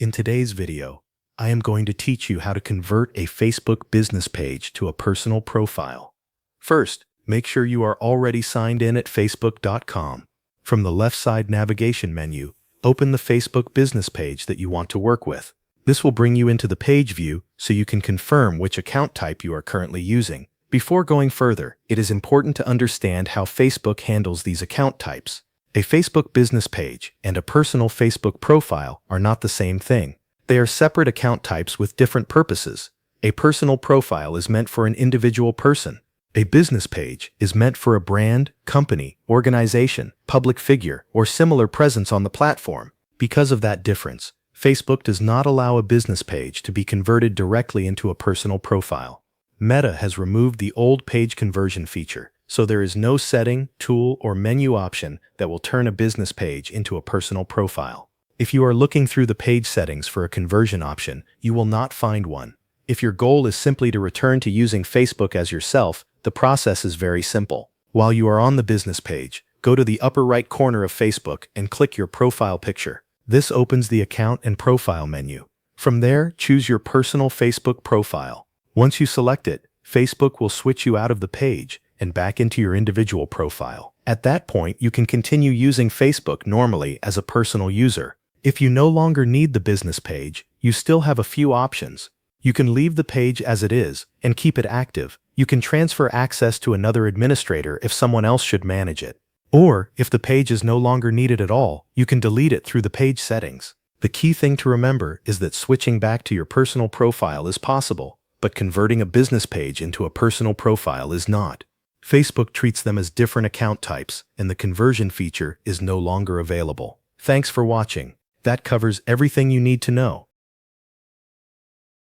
In today's video, I am going to teach you how to convert a Facebook business page to a personal profile. First, make sure you are already signed in at facebook.com. From the left side navigation menu, open the Facebook business page that you want to work with. This will bring you into the page view so you can confirm which account type you are currently using. Before going further, it is important to understand how Facebook handles these account types. A Facebook business page and a personal Facebook profile are not the same thing. They are separate account types with different purposes. A personal profile is meant for an individual person. A business page is meant for a brand, company, organization, public figure, or similar presence on the platform. Because of that difference, Facebook does not allow a business page to be converted directly into a personal profile. Meta has removed the old page conversion feature, so there is no setting, tool, or menu option that will turn a business page into a personal profile. If you are looking through the page settings for a conversion option, you will not find one. If your goal is simply to return to using Facebook as yourself, the process is very simple. While you are on the business page, go to the upper right corner of Facebook and click your profile picture. This opens the account and profile menu. From there, choose your personal Facebook profile. Once you select it, Facebook will switch you out of the page and back into your individual profile. At that point, you can continue using Facebook normally as a personal user. If you no longer need the business page, you still have a few options. You can leave the page as it is and keep it active. You can transfer access to another administrator if someone else should manage it. Or, if the page is no longer needed at all, you can delete it through the page settings. The key thing to remember is that switching back to your personal profile is possible, but converting a business page into a personal profile is not. Facebook treats them as different account types, and the conversion feature is no longer available. Thanks for watching. That covers everything you need to know.